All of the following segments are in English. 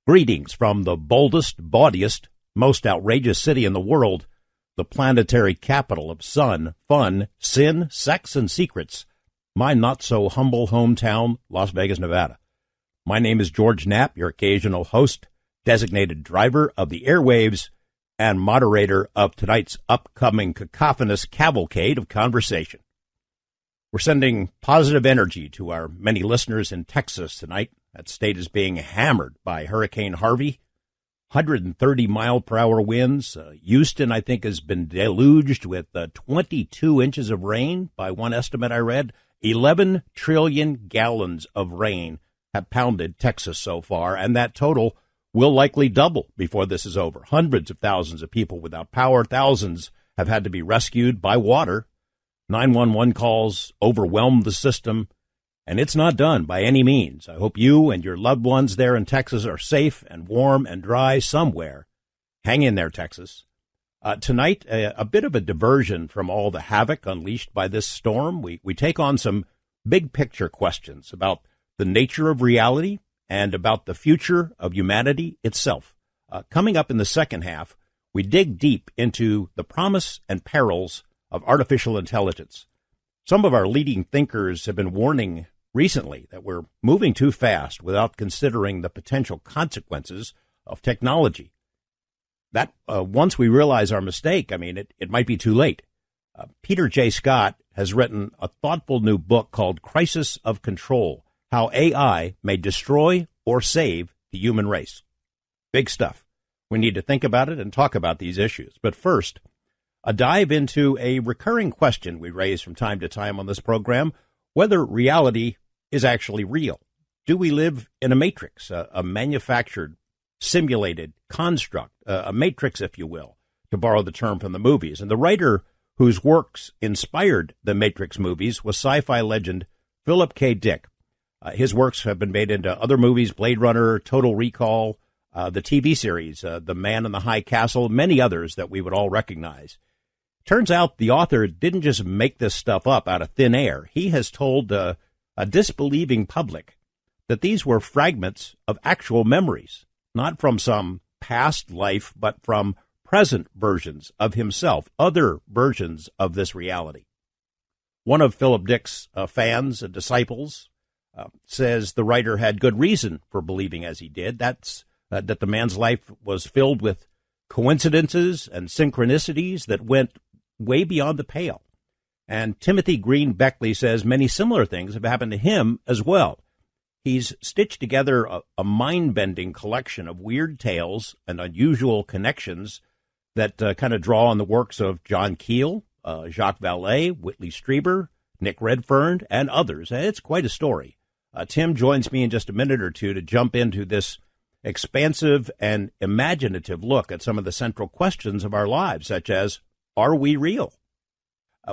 Greetings from the boldest, bawdiest, most outrageous city in the world, the planetary capital of sun, fun, sin, sex, and secrets, my not-so-humble hometown, Las Vegas, Nevada. My name is George Knapp, your occasional host, designated driver of the airwaves, and moderator of tonight's upcoming cacophonous cavalcade of conversation. We're sending positive energy to our many listeners in Texas tonight. That state is being hammered by Hurricane Harvey. 130-mile-per-hour winds. Houston, I think, has been deluged with 22 inches of rain by one estimate I read. 11 trillion gallons of rain have pounded Texas so far, and that total will likely double before this is over. Hundreds of thousands of people without power. Thousands have had to be rescued by water. 911 calls overwhelmed the system, and it's not done by any means. I hope you and your loved ones there in Texas are safe and warm and dry somewhere. Hang in there, Texas. Tonight, a bit of a diversion from all the havoc unleashed by this storm. We take on some big-picture questions about the nature of reality and about the future of humanity itself. Coming up in the second half, we dig deep into the promise and perils of artificial intelligence. Some of our leading thinkers have been warning recently that we're moving too fast without considering the potential consequences of technology. That once we realize our mistake, it might be too late. Peter J. Scott has written a thoughtful new book called Crisis of Control: How AI May Destroy or Save the Human Race. Big stuff. We need to think about it and talk about these issues. But first, a dive into a recurring question we raise from time to time on this program: whether reality is actually real. Do we live in a matrix, a manufactured, simulated construct, a matrix, if you will, to borrow the term from the movies? And the writer whose works inspired the Matrix movies was sci-fi legend Philip K. Dick. His works have been made into other movies: Blade Runner, Total Recall, the TV series, The Man in the High Castle, many others that we would all recognize. Turns out the author didn't just make this stuff up out of thin air. He has told a disbelieving public that these were fragments of actual memories, not from some past life, but from present versions of himself, other versions of this reality. One of Philip Dick's fans and disciples says the writer had good reason for believing as he did. That's that the man's life was filled with coincidences and synchronicities that went way beyond the pale. And Timothy Green Beckley says many similar things have happened to him as well. He's stitched together a mind-bending collection of weird tales and unusual connections that kind of draw on the works of John Keel, Jacques Vallée, Whitley Strieber, Nick Redfern, and others. It's quite a story. Tim joins me in just a minute or two to jump into this expansive and imaginative look at some of the central questions of our lives, such as, are we real?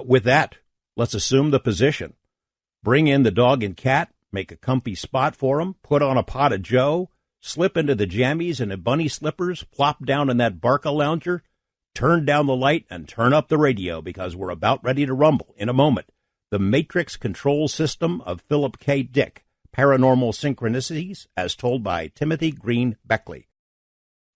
With that, let's assume the position. Bring in the dog and cat, make a comfy spot for them, put on a pot of joe, slip into the jammies and the bunny slippers, plop down in that Barca lounger, turn down the light, and turn up the radio, because we're about ready to rumble in a moment. The Matrix Control System of Philip K. Dick, Paranormal Synchronicities, as told by Timothy Green Beckley.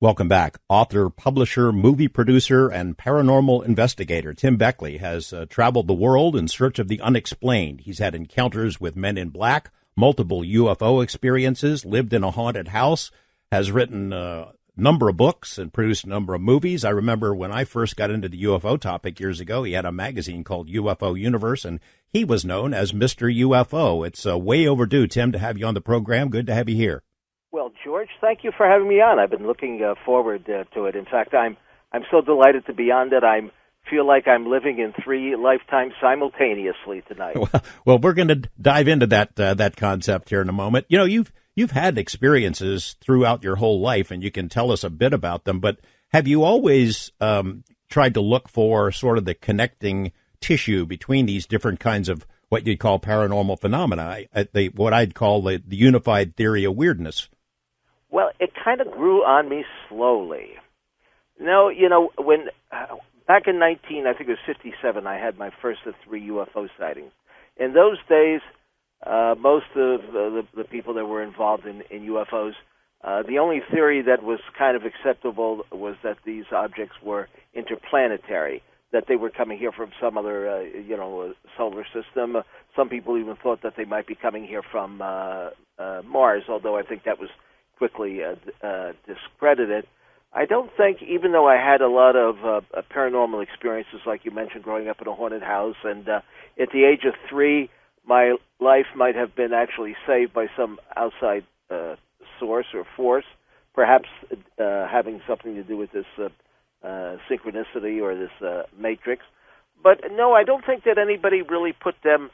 Welcome back. Author, publisher, movie producer, and paranormal investigator Tim Beckley has traveled the world in search of the unexplained. He's had encounters with men in black, multiple UFO experiences, lived in a haunted house, has written a number of books and produced a number of movies. I remember when I first got into the UFO topic years ago, he had a magazine called UFO Universe, and he was known as Mr. UFO. It's way overdue, Tim, to have you on the program. Good to have you here. Well, George, thank you for having me on. I've been looking forward to it. In fact, I'm so delighted to be on that I feel like I'm living in three lifetimes simultaneously tonight. Well, we're going to dive into that concept here in a moment. You know, you've had experiences throughout your whole life, and you can tell us a bit about them. But have you always tried to look for sort of the connecting tissue between these different kinds of what you'd call paranormal phenomena, what I'd call the unified theory of weirdness? Well, it kind of grew on me slowly. No, when back in I think it was 57, I had my first of three UFO sightings. In those days, most of the people that were involved in UFOs The only theory that was kind of acceptable was that these objects were interplanetary, that they were coming here from some other, solar system. Some people even thought that they might be coming here from Mars, although I think that was quickly discredited. I don't think, even though I had a lot of paranormal experiences, like you mentioned, growing up in a haunted house, and at the age of 3, my life might have been actually saved by some outside source or force, perhaps having something to do with this synchronicity or this matrix. But no, I don't think that anybody really put them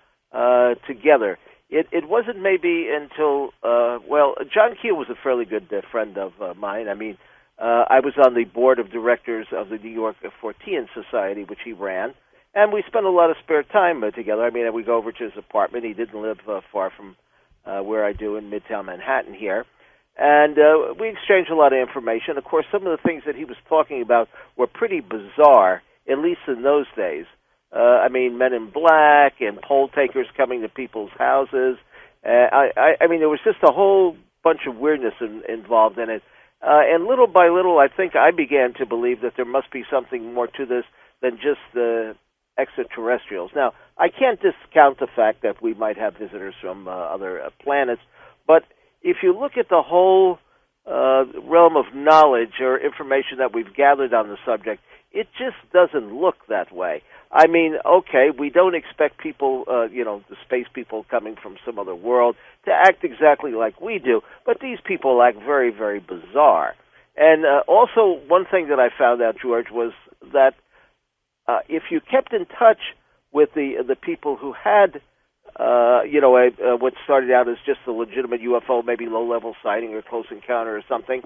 together. It wasn't maybe until, John Keel was a fairly good friend of mine. I mean, I was on the board of directors of the New York Fortean Society, which he ran, and we spent a lot of spare time together. I mean, we go over to his apartment. He didn't live far from where I do in Midtown Manhattan here. And we exchanged a lot of information. Of course, some of the things that he was talking about were pretty bizarre, at least in those days. I mean, men in black and poll takers coming to people's houses. I mean, there was just a whole bunch of weirdness involved in it. And little by little, I think I began to believe that there must be something more to this than just the extraterrestrials. Now, I can't discount the fact that we might have visitors from other planets, but if you look at the whole realm of knowledge or information that we've gathered on the subject, it just doesn't look that way. I mean, okay, we don't expect people, the space people coming from some other world to act exactly like we do, but these people act very, very bizarre. And also, one thing that I found out, George, was that if you kept in touch with the people who had, what started out as just a legitimate UFO, maybe low-level sighting or close encounter or something,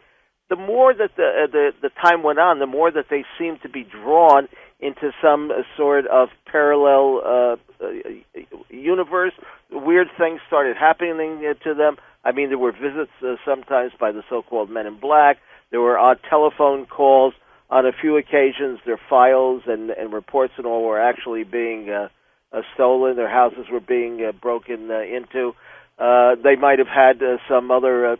the more that the time went on, the more that they seemed to be drawn into some sort of parallel universe. Weird things started happening to them. I mean, there were visits sometimes by the so-called Men in Black. There were odd telephone calls. On a few occasions, their files and reports and all were actually being stolen. Their houses were being broken into. They might have had some other,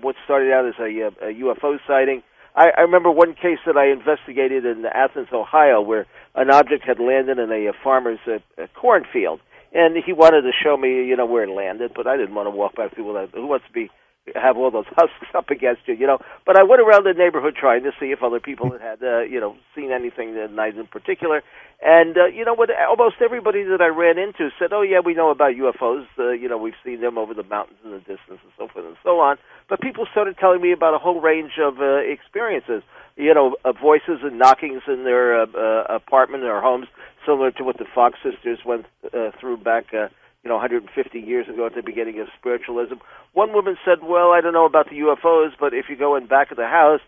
what started out as a UFO sighting. I remember one case that I investigated in Athens, Ohio, where an object had landed in a farmer's cornfield. And he wanted to show me, where it landed, but I didn't want to walk by people who wants to have all those husks up against you, But I went around the neighborhood trying to see if other people had seen anything that night in particular. And, what almost everybody that I ran into said, oh, yeah, we know about UFOs. We've seen them over the mountains in the distance and so forth and so on. But people started telling me about a whole range of experiences, voices and knockings in their apartment or homes, similar to what the Fox sisters went through back 150 years ago at the beginning of spiritualism. One woman said, well, I don't know about the UFOs, but if you go in back of the house,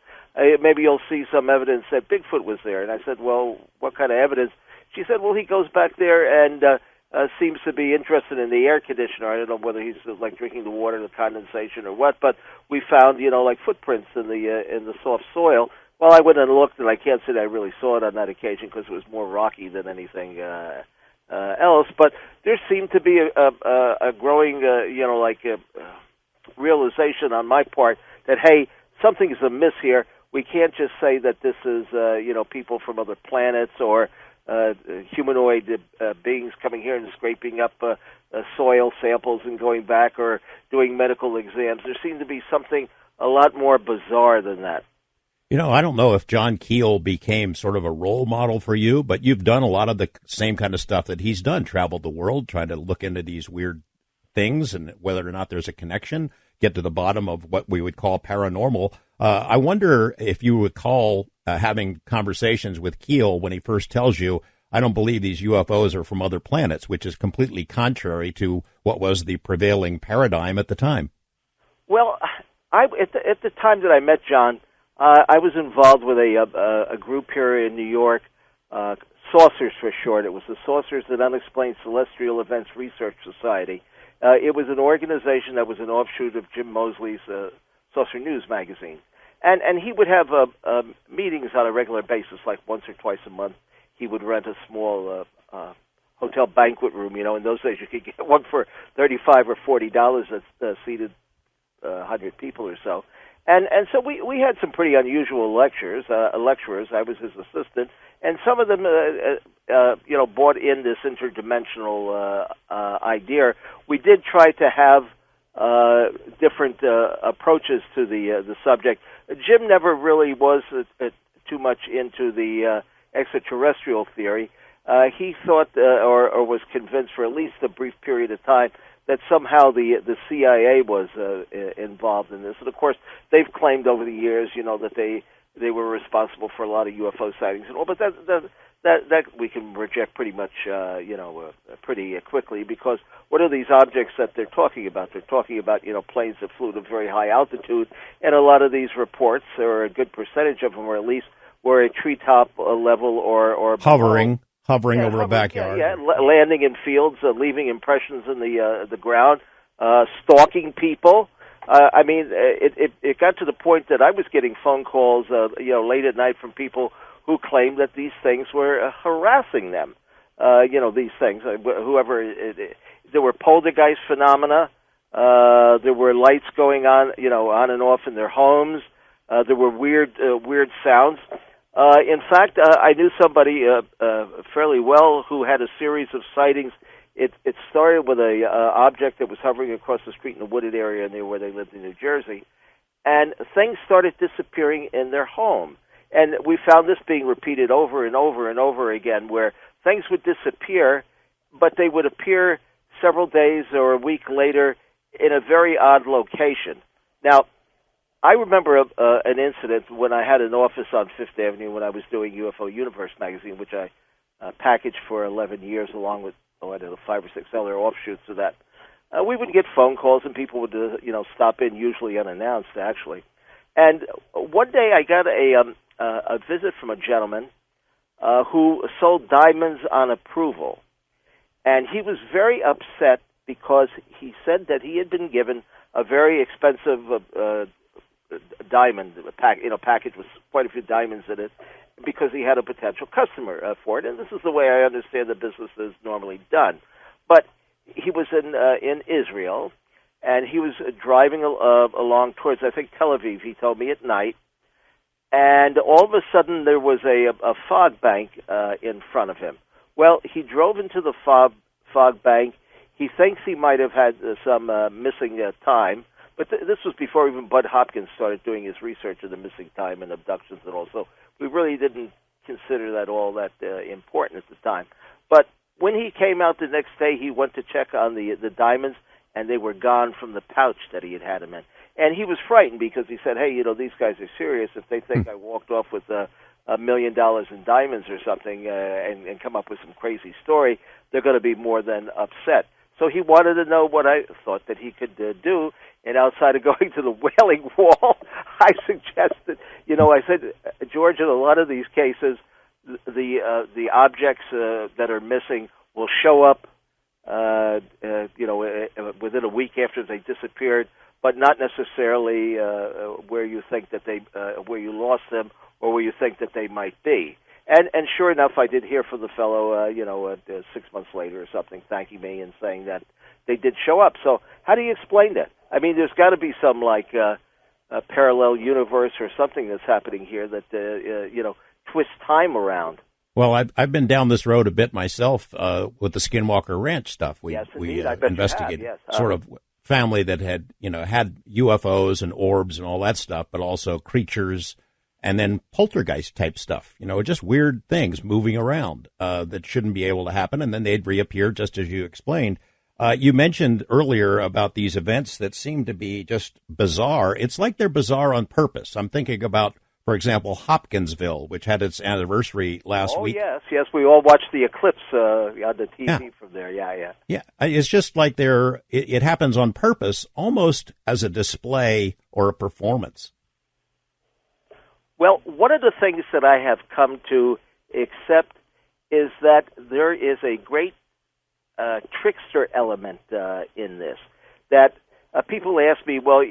maybe you'll see some evidence that Bigfoot was there. And I said, well, what kind of evidence? She said, well, he goes back there and seems to be interested in the air conditioner. I don't know whether he's like drinking the water, the condensation or what, but we found, like footprints in the soft soil. Well, I went and looked, and I can't say that I really saw it on that occasion because it was more rocky than anything else, but there seemed to be a growing, realization on my part that, hey, something is amiss here. We can't just say that this is, people from other planets or humanoid beings coming here and scraping up soil samples and going back or doing medical exams. There seemed to be something a lot more bizarre than that. I don't know if John Keel became sort of a role model for you, but you've done a lot of the same kind of stuff that he's done, traveled the world, trying to look into these weird things and whether or not there's a connection, get to the bottom of what we would call paranormal. I wonder if you recall having conversations with Keel when he first tells you, I don't believe these UFOs are from other planets, which is completely contrary to what was the prevailing paradigm at the time. Well, at the time that I met John, I was involved with a group here in New York, Saucers for short. It was the Saucers and Unexplained Celestial Events Research Society. It was an organization that was an offshoot of Jim Moseley's Saucer News magazine. And he would have meetings on a regular basis, like once or twice a month. He would rent a small hotel banquet room. In those days you could get one for $35 or $40 that seated 100 people or so. And so we had some pretty unusual lecturers. I was his assistant, and some of them brought in this interdimensional idea. We did try to have different approaches to the subject. Jim never really was too much into the extraterrestrial theory. He thought or was convinced for at least a brief period of time that somehow the CIA was involved in this. And of course, they've claimed over the years, that they were responsible for a lot of UFO sightings and all. But that we can reject pretty much, pretty quickly, because what are these objects that they're talking about? They're talking about, planes that flew at a very high altitude, and a lot of these reports, or a good percentage of them, or at least were at treetop level or hovering over a backyard. Landing in fields, leaving impressions in the ground, stalking people. It got to the point that I was getting phone calls, late at night from people who claimed that these things were harassing them. These things, there were poltergeist phenomena. There were lights going on and off in their homes. There were weird sounds. In fact, I knew somebody fairly well who had a series of sightings. It started with a object that was hovering across the street in a wooded area near where they lived in New Jersey, and things started disappearing in their home. And we found this being repeated over and over and over again, where things would disappear, but they would appear several days or a week later in a very odd location. Now, I remember an incident when I had an office on Fifth Avenue when I was doing UFO Universe magazine, which I packaged for 11 years along with 5 or 6 other offshoots of that. We would get phone calls, and people would stop in, usually unannounced, actually. And one day I got a visit from a gentleman who sold diamonds on approval, and he was very upset because he said that he had been given a very expensive diamond package with quite a few diamonds in it, because he had a potential customer for it. And this is the way I understand the business is normally done. But he was in Israel, and he was driving along towards, I think, Tel Aviv, he told me, at night, and all of a sudden there was a fog bank in front of him. Well, he drove into the fog bank. He thinks he might have had some missing time, but this was before even Bud Hopkins started doing his research of the missing time and abductions and all. So we really didn't consider that all that important at the time. But when he came out the next day, he went to check on the diamonds, and they were gone from the pouch that he had them in. And he was frightened because he said, hey, these guys are serious. If they think I walked off with $1 million in diamonds or something and come up with some crazy story, they're going to be more than upset. So he wanted to know what I thought that he could do. And outside of going to the Wailing Wall, I suggested, I said, George, in a lot of these cases, the objects that are missing will show up, within a week after they disappeared, but not necessarily where you think that where you lost them or where you think that they might be. And sure enough, I did hear from the fellow, 6 months later or something, thanking me and saying that they did show up. So how do you explain that? I mean, there's got to be some a parallel universe or something that's happening here that twists time around. Well, I've been down this road a bit myself with the Skinwalker Ranch stuff. We investigated sort of family that had had UFOs and orbs and all that stuff, but also creatures and then poltergeist type stuff. Just weird things moving around that shouldn't be able to happen, and then they'd reappear just as you explained. You mentioned earlier about these events that seem to be just bizarre. It's like they're bizarre on purpose. I'm thinking about, for example, Hopkinsville, which had its anniversary last week. Oh, yes. We all watched the eclipse on the TV from there. Yeah. Yeah, it's just like it happens on purpose, almost as a display or a performance. Well, one of the things that I have come to accept is that there is a great trickster element in this. That people ask me, well,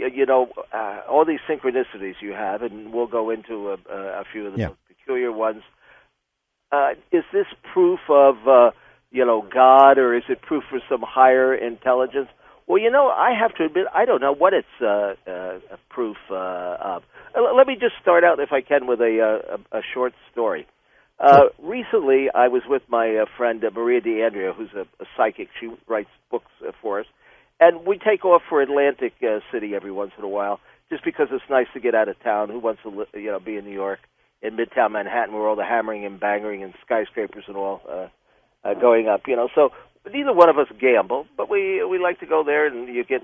all these synchronicities you have, and we'll go into a few of the most peculiar ones. Is this proof of, God, or is it proof for some higher intelligence? Well, I have to admit, I don't know what it's proof of. Let me just start out, if I can, with a short story. Sure. Recently, I was with my friend Maria D'Andrea, who's a psychic. She writes books for us. And we take off for Atlantic City every once in a while, just because it's nice to get out of town. Who wants to be in New York, in Midtown Manhattan, where all the hammering and bangering and skyscrapers and all going up, So neither one of us gamble, but we like to go there, and you get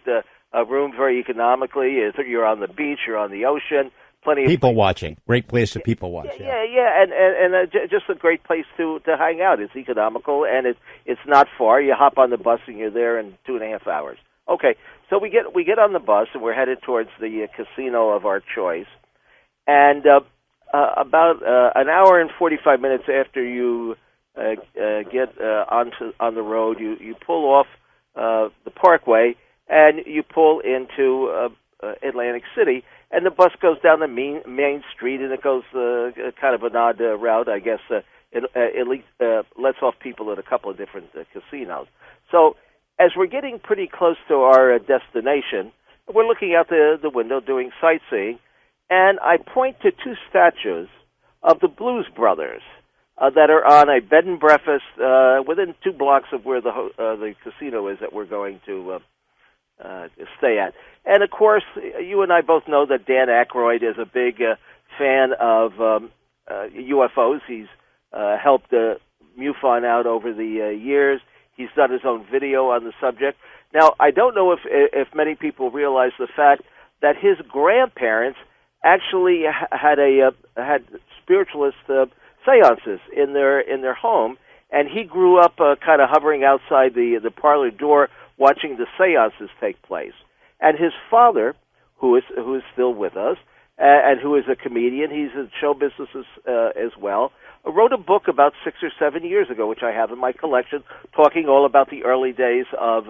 a room very economically. You're on the beach, you're on the ocean, plenty of people watching. Great place to people watch. Yeah, and just a great place to hang out. It's economical, and it's not far. You hop on the bus, and you're there in 2.5 hours. Okay, so we get on the bus, and we're headed towards the casino of our choice, and about an hour and 45 minutes after you get on the road, you pull off the Parkway, and you pull into Atlantic City, and the bus goes down the main street, and it goes kind of an odd route, I guess. It at least lets off people at a couple of different casinos. So as we're getting pretty close to our destination, we're looking out the window doing sightseeing, and I point to two statues of the Blues Brothers that are on a bed and breakfast within 2 blocks of where the casino is that we're going to stay at. And, of course, you and I both know that Dan Aykroyd is a big fan of UFOs. He's helped MUFON out over the years. He's done his own video on the subject. Now, I don't know if many people realize the fact that his grandparents actually had spiritualist seances in their home, and he grew up kind of hovering outside the parlor door watching the seances take place. And his father, who is still with us, and who is a comedian, he's in show business as well, wrote a book about 6 or 7 years ago, which I have in my collection, talking all about the early days of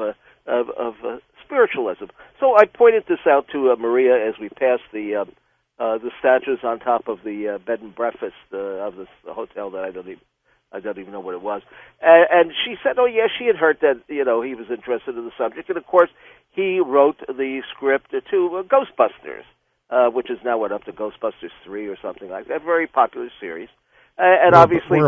spiritualism. So I pointed this out to Maria as we passed the statues on top of the bed and breakfast of this hotel that I don't even know what it was. And she said, oh, yeah, she had heard that, he was interested in the subject. And, of course, he wrote the script to Ghostbusters, which is now, up to Ghostbusters 3 or something like that. Very popular series. And obviously...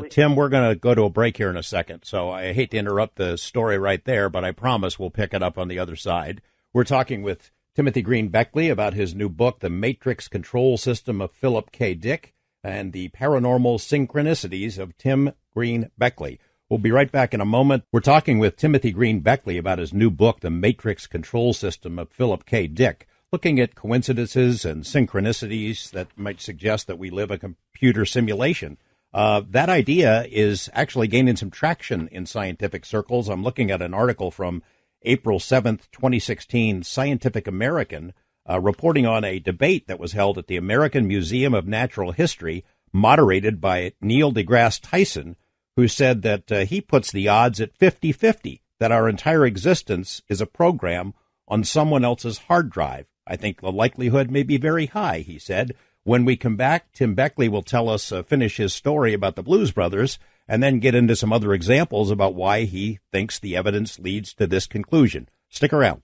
Tim, we're going to go to a break here in a second. So I hate to interrupt the story right there, but I promise we'll pick it up on the other side. We're talking with Timothy Green Beckley about his new book, The Matrix Control System of Philip K. Dick, and the Paranormal Synchronicities of Tim Green Beckley. We'll be right back in a moment. We're talking with Timothy Green Beckley about his new book, The Matrix Control System of Philip K. Dick, looking at coincidences and synchronicities that might suggest that we live a computer simulation. That idea is actually gaining some traction in scientific circles. I'm looking at an article from April 7th, 2016, Scientific American, reporting on a debate that was held at the American Museum of Natural History, moderated by Neil deGrasse Tyson, who said that he puts the odds at 50-50, that our entire existence is a program on someone else's hard drive. I think the likelihood may be very high, he said. When we come back, Tim Beckley will tell us, finish his story about the Blues Brothers, and then get into some other examples about why he thinks the evidence leads to this conclusion. Stick around.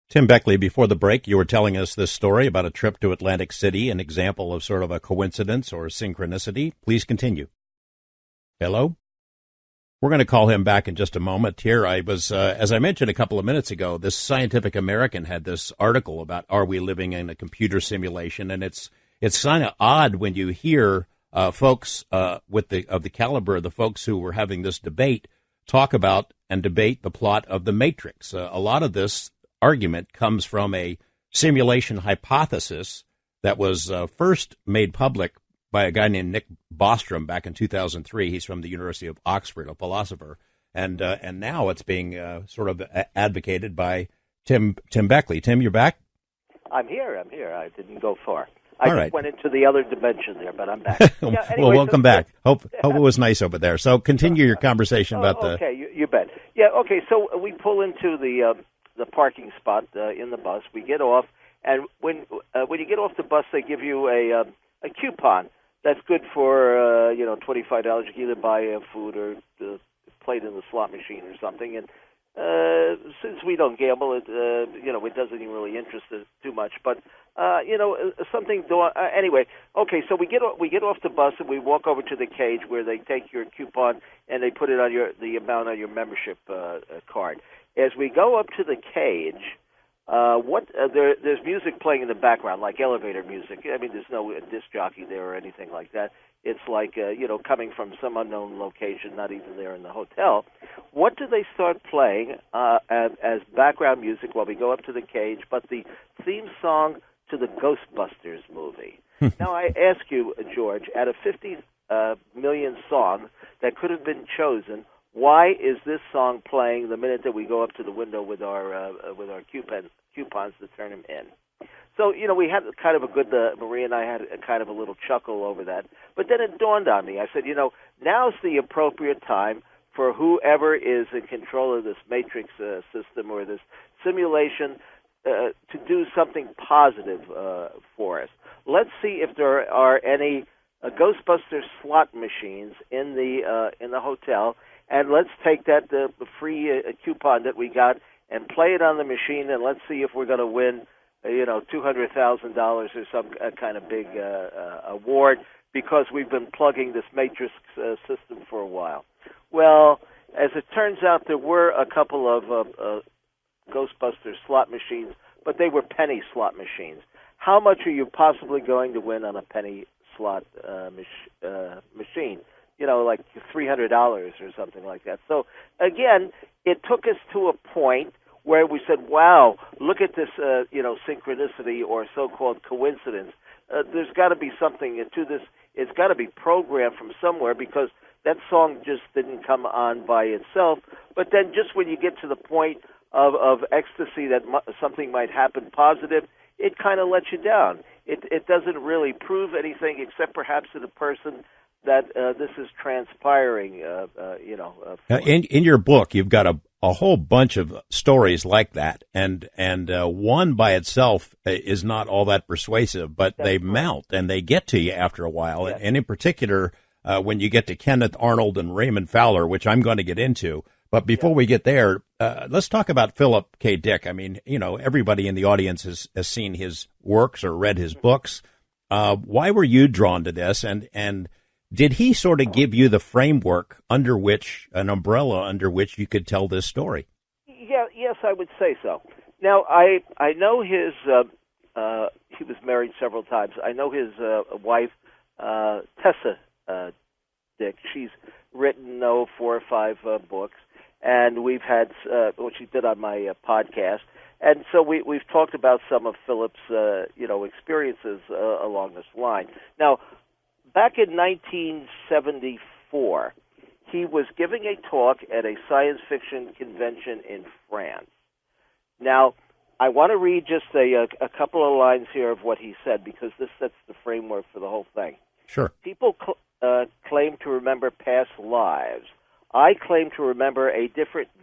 Tim Beckley, before the break, you were telling us this story about a trip to Atlantic City, an example of sort of a coincidence or synchronicity. Please continue. Hello? We're going to call him back in just a moment here. I was, as I mentioned a couple of minutes ago, this Scientific American had this article about are we living in a computer simulation, and it's kind of odd when you hear folks of the caliber of the folks who were having this debate talk about and debate the plot of The Matrix. A lot of this argument comes from a simulation hypothesis that was first made public by a guy named Nick Bostrom back in 2003. He's from the University of Oxford, a philosopher, and now it's being sort of advocated by Tim Beckley. Tim, you're back? I'm here. I didn't go far. I just went into the other dimension there, but I'm back. Well, welcome back. Hope it was nice over there. So continue your conversation about the... Okay, you bet. Yeah, okay, so we pull into the parking spot in the bus. We get off, and when you get off the bus, they give you a coupon that's good for $25. You can either buy food or play it in the slot machine or something. And since we don't gamble, it doesn't even really interest us too much. But something. Anyway, okay. So we get off the bus and we walk over to the cage where they take your coupon and they put it on the amount on your membership card. As we go up to the cage, there's music playing in the background, like elevator music. I mean, there's no disc jockey there or anything like that. It's like, coming from some unknown location, not even there in the hotel. What do they start playing as background music while we go up to the cage, but the theme song to the Ghostbusters movie? Now, I ask you, George, out of 50 million songs that could have been chosen, why is this song playing the minute that we go up to the window with our coupons to turn them in? So, we had kind of a good, Maria and I had kind of a little chuckle over that. But then it dawned on me. I said, now's the appropriate time for whoever is in control of this matrix system or this simulation to do something positive for us. Let's see if there are any Ghostbusters slot machines in the hotel, and let's take that the free coupon that we got and play it on the machine, and let's see if we're going to win $200,000 or some kind of big award because we've been plugging this matrix system for a while. Well, as it turns out, there were a couple of Ghostbusters slot machines, but they were penny slot machines. How much are you possibly going to win on a penny slot machine? Like $300 or something like that. So, again, it took us to a point where we said, wow, look at this, synchronicity or so-called coincidence. There's got to be something to this. It's got to be programmed from somewhere because that song just didn't come on by itself. But then just when you get to the point of ecstasy that something might happen positive, it kind of lets you down. It doesn't really prove anything except perhaps to the person that this is transpiring, In your book, you've got a whole bunch of stories like that, and one by itself is not all that persuasive, but they mount and they get to you after a while. Yes. And in particular, when you get to Kenneth Arnold and Raymond Fowler, which I'm going to get into. But before we get there, let's talk about Philip K. Dick. I mean, everybody in the audience has seen his works or read his books. Why were you drawn to this? And did he sort of give you the framework an umbrella under which you could tell this story? Yeah, yes, I would say so. Now, I know his, he was married several times. I know his wife, Tessa Dick. She's written, 4 or 5 books, and we've had, what she did on my podcast. And so we've talked about some of Philip's, experiences along this line. Now, back in 1974, he was giving a talk at a science fiction convention in France. Now, I want to read just a couple of lines here of what he said because this sets the framework for the whole thing. Sure. People claim to remember past lives. I claim to remember a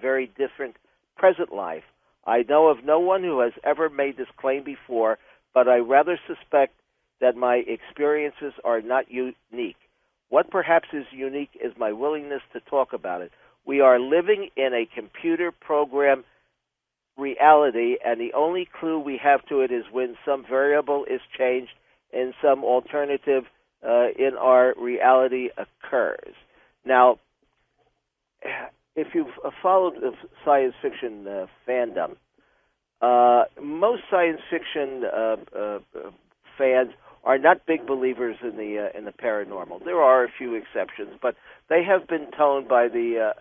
very different present life. I know of no one who has ever made this claim before, but I rather suspect that my experiences are not unique. What perhaps is unique is my willingness to talk about it. We are living in a computer program reality, and the only clue we have to it is when some variable is changed and some alternative in our reality occurs. Now, if you've followed the science fiction fandom, most science fiction fans are not big believers in the paranormal. There are a few exceptions, but they have been told by the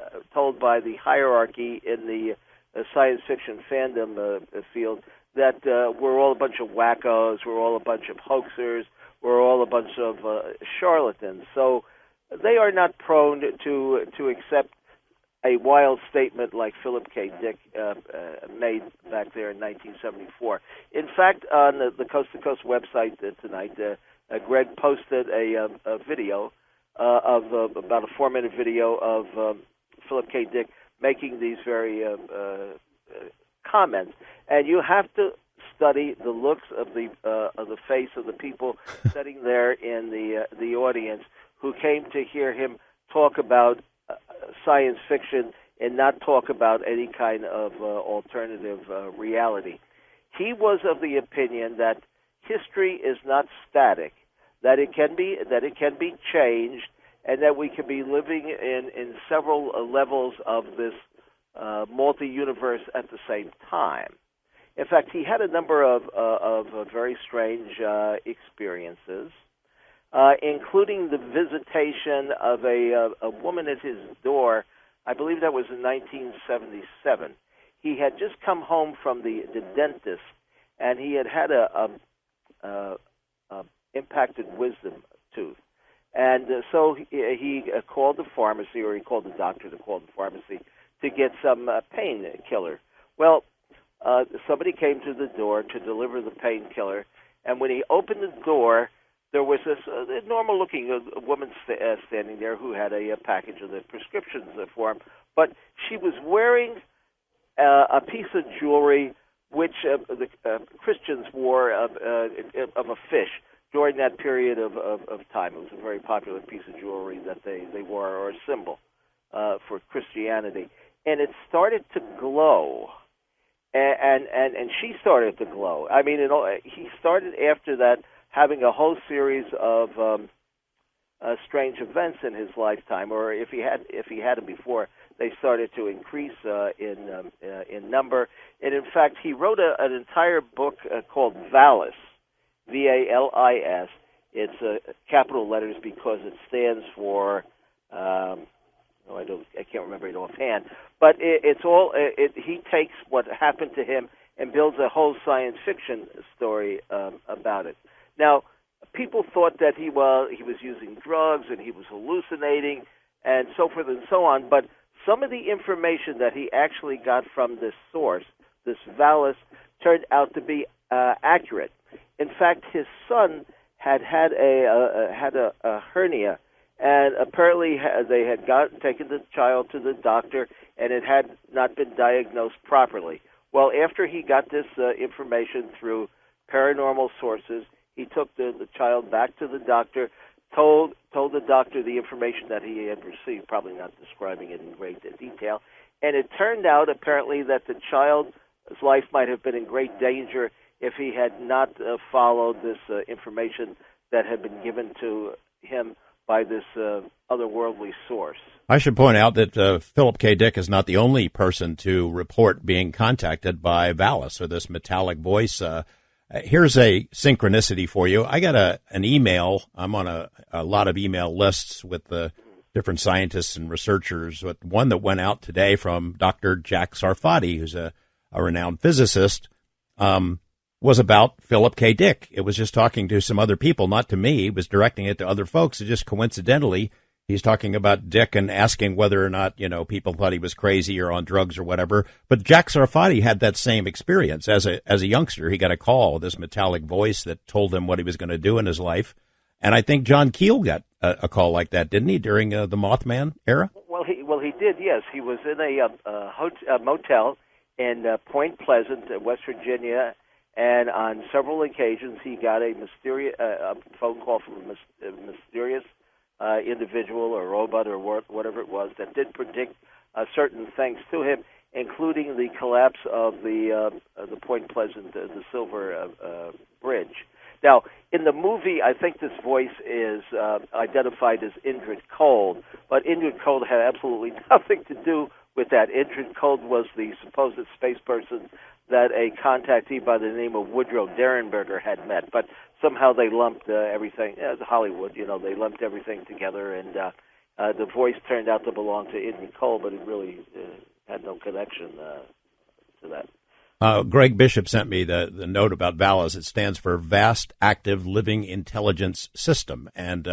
hierarchy in the science fiction fandom field that we're all a bunch of wackos, we're all a bunch of hoaxers, we're all a bunch of charlatans. So they are not prone to accept a wild statement like Philip K. Dick made back there in 1974. In fact, on the Coast to Coast website tonight, Greg posted a video of about a 4-minute video of Philip K. Dick making these very comments, and you have to study the looks of the face of the people sitting there in the audience who came to hear him talk about science fiction and not talk about any kind of alternative reality. He was of the opinion that history is not static, that it can be changed, and that we can be living in several levels of this multi-universe at the same time. In fact, he had a number of very strange experiences, including the visitation of a woman at his door. I believe that was in 1977. He had just come home from the dentist, and he had a impacted wisdom tooth. And so he called the pharmacy, or he called the doctor to call the pharmacy to get some painkiller. Well, somebody came to the door to deliver the painkiller, and when he opened the door, there was this normal-looking woman standing there who had a package of the prescriptions for him, but she was wearing a piece of jewelry which the Christians wore of a fish during that period of time. It was a very popular piece of jewelry that they wore, or a symbol for Christianity. And it started to glow, and she started to glow. I mean, he started after that having a whole series of strange events in his lifetime, or if he had them before, they started to increase in number. And in fact, he wrote an entire book called Valis, V-A-L-I-S. It's capital letters because it stands for I can't remember it offhand. But he takes what happened to him and builds a whole science fiction story about it. Now, people thought that he was using drugs and he was hallucinating and so forth and so on, but some of the information that he actually got from this source, this Valis, turned out to be accurate. In fact, his son had a hernia, and apparently they had taken the child to the doctor, and it had not been diagnosed properly. Well, after he got this information through paranormal sources, he took the child back to the doctor, told the doctor the information that he had received, probably not describing it in great detail, and it turned out apparently that the child's life might have been in great danger if he had not followed this information that had been given to him by this otherworldly source. I should point out that Philip K. Dick is not the only person to report being contacted by Valis, or this metallic voice. Here's a synchronicity for you. I got an email. I'm on a lot of email lists with the different scientists and researchers. But one that went out today from Dr. Jack Sarfati, who's a renowned physicist, was about Philip K. Dick. It was just talking to some other people, not to me. He was directing it to other folks. It just coincidentally, he's talking about Dick and asking whether or not, people thought he was crazy or on drugs or whatever. But Jack Sarfati had that same experience as a youngster. He got a call, this metallic voice that told him what he was going to do in his life. And I think John Keel got a call like that, didn't he, during the Mothman era? Well, he did. Yes, he was in a motel in Point Pleasant, West Virginia. And on several occasions, he got a phone call from a mysterious individual or robot or whatever it was that did predict certain things to him, including the collapse of the Point Pleasant, the Silver Bridge. Now, in the movie, I think this voice is identified as Indrid Cold, but Indrid Cold had absolutely nothing to do with that. Indrid Cold was the supposed space person that a contactee by the name of Woodrow Derenberger had met, but somehow they lumped everything, Hollywood, they lumped everything together, and the voice turned out to belong to Indrid Cold, but it really had no connection to that. Greg Bishop sent me the note about VALIS. It stands for Vast Active Living Intelligence System, and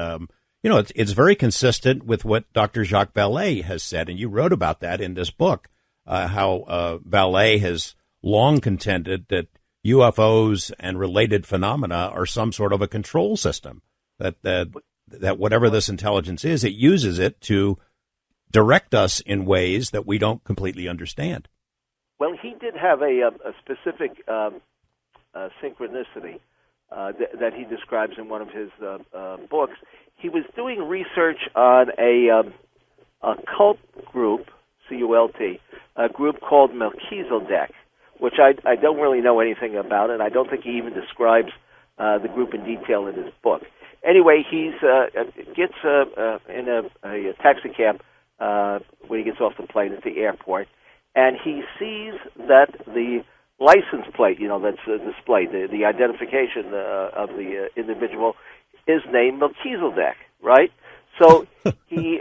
it's very consistent with what Dr. Jacques Vallée has said, and you wrote about that in this book, how Vallée has long contended that UFOs and related phenomena are some sort of a control system, that whatever this intelligence is, it uses it to direct us in ways that we don't completely understand. Well, he did have a specific synchronicity that he describes in one of his books. He was doing research on a cult group C-U-L-T, a group called Melchizedek, which I don't really know anything about, and I don't think he even describes the group in detail in his book. Anyway, he gets in a taxi cab when he gets off the plane at the airport, and he sees that the license plate, that's displayed, the identification of the individual, is named Melchizedek, right? So he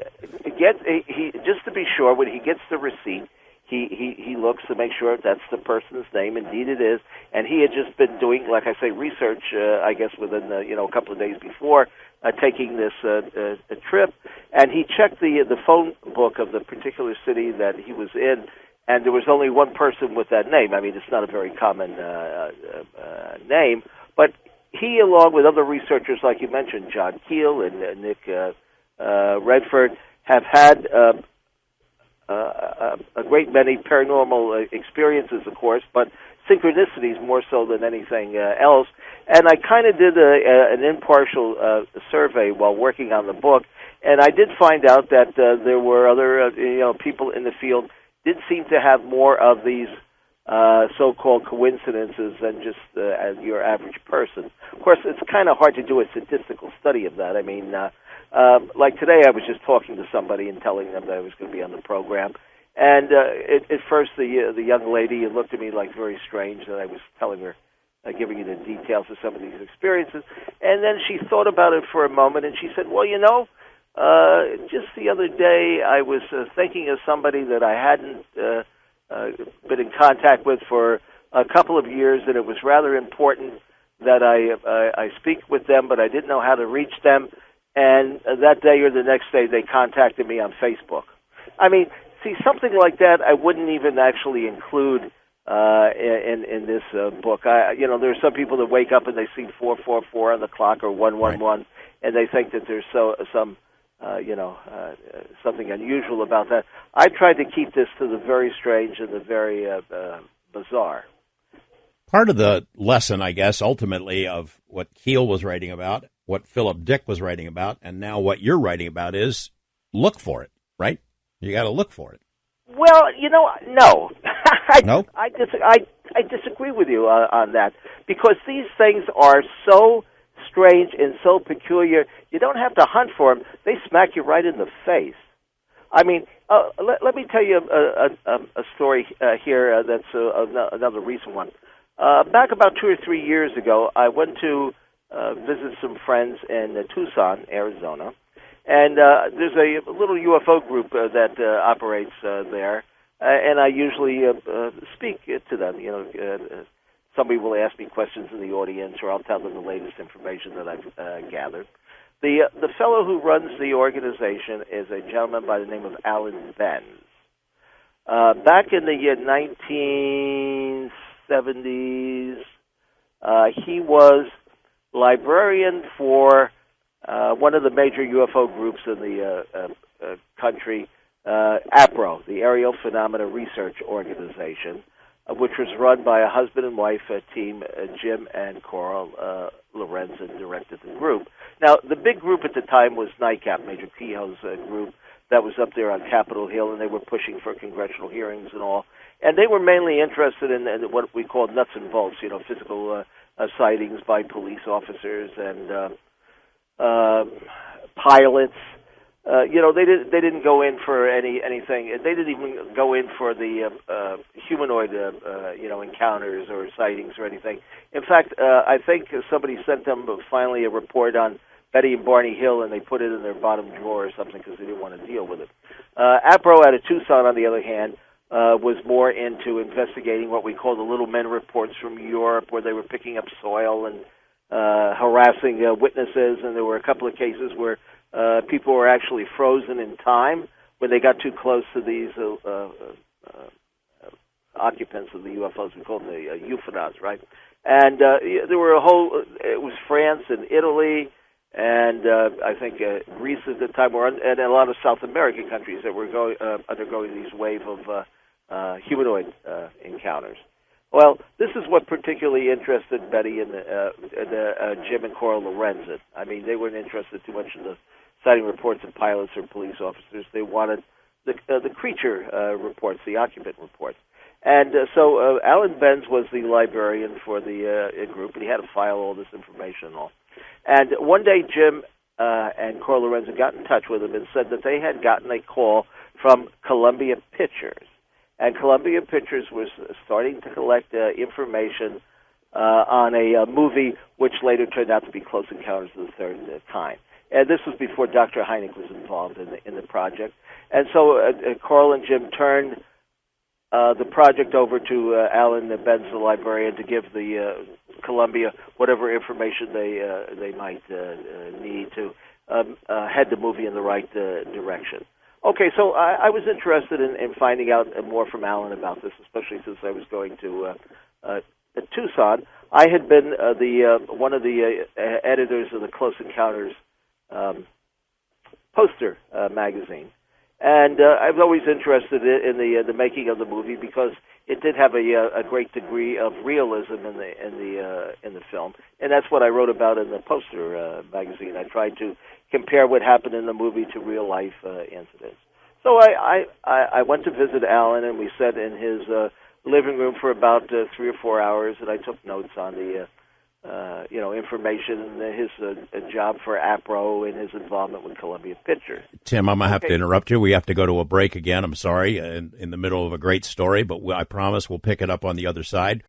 just to be sure, when he gets the receipt, he looks to make sure that's the person's name. Indeed, it is. And he had just been doing, like I say, research. I guess within a couple of days before taking this trip, and he checked the phone book of the particular city that he was in, and there was only one person with that name. I mean, it's not a very common name, but he, along with other researchers, like you mentioned, John Keel and Nick Redford, have had a great many paranormal experiences, of course, but synchronicities more so than anything else. And I kind of did an impartial survey while working on the book, and I did find out that there were other people in the field did seem to have more of these so-called coincidences than just as your average person. Of course, it's kind of hard to do a statistical study of that. I mean, like today, I was just talking to somebody and telling them that I was going to be on the program, and at first the young lady looked at me like very strange that I was telling her, giving her the details of some of these experiences, and then she thought about it for a moment, and she said, well, just the other day I was thinking of somebody that I hadn't been in contact with for a couple of years, and it was rather important that I speak with them, but I didn't know how to reach them. And that day or the next day, they contacted me on Facebook. I mean, see, something like that I wouldn't even actually include in this book. There are some people that wake up and they see 444 on the clock or 111, right, and they think that there's some something unusual about that. I tried to keep this to the very strange and the very bizarre. Part of the lesson, I guess, ultimately, of what Keel was writing about, what Philip Dick was writing about, and now what you're writing about is look for it, right? You got to look for it. Well, no. No? I disagree with you on that, because these things are so strange and so peculiar. You don't have to hunt for them. They smack you right in the face. I mean, let me tell you a story here that's another recent one. Back about 2 or 3 years ago, I went to visit some friends in Tucson, Arizona, and there's a little UFO group that operates there, and I usually speak to them. Somebody will ask me questions in the audience, or I'll tell them the latest information that I've gathered. The fellow who runs the organization is a gentleman by the name of Alan Benz. Back in the 1970s, he was librarian for one of the major UFO groups in the country, APRO, the Aerial Phenomena Research Organization, which was run by a husband and wife team, Jim and Coral Lorenzen directed the group. Now, the big group at the time was NICAP, Major Kehoe's group, that was up there on Capitol Hill, and they were pushing for congressional hearings and all. And they were mainly interested in what we call nuts and bolts, physical sightings by police officers and pilots. They didn't go in for anything. They didn't even go in for the humanoid encounters or sightings or anything. In fact, I think somebody sent them finally a report on Betty and Barney Hill, and they put it in their bottom drawer or something because they didn't want to deal with it. APRO out of Tucson, on the other hand, was more into investigating what we call the Little Men reports from Europe, where they were picking up soil and harassing witnesses, and there were a couple of cases where people were actually frozen in time when they got too close to these occupants of the UFOs. We call them the UFOnauts, right? And there were it was France and Italy, and I think Greece at the time, and a lot of South American countries that were undergoing these wave of humanoid encounters. Well, this is what particularly interested Betty and Jim and Coral Lorenzen. I mean, they weren't interested too much in the sighting reports of pilots or police officers. They wanted the creature reports, the occupant reports. And so Alan Benz was the librarian for the group, and he had to file all this information and all. And one day, Jim and Carl Lorenzo got in touch with him and said that they had gotten a call from Columbia Pictures. And Columbia Pictures was starting to collect information on a movie which later turned out to be Close Encounters of the Third Kind. And this was before Dr. Hynek was involved in the project. And so Carl and Jim turned the project over to Alan Benz, the librarian, to give the Columbia whatever information they might need to head the movie in the right direction. Okay, so I was interested in finding out more from Alan about this, especially since I was going to Tucson. I had been one of the editors of the Close Encounters poster magazine, and I was always interested in the making of the movie because it did have a great degree of realism in the film, and that's what I wrote about in the poster magazine. I tried to compare what happened in the movie to real life incidents. So I went to visit Alan, and we sat in his living room for about 3 or 4 hours, and I took notes on the information, his job for APRO and his involvement with Columbia Pictures. Tim, I'm going to have to interrupt you. We have to go to a break again. I'm sorry, in the middle of a great story, but I promise we'll pick it up on the other side.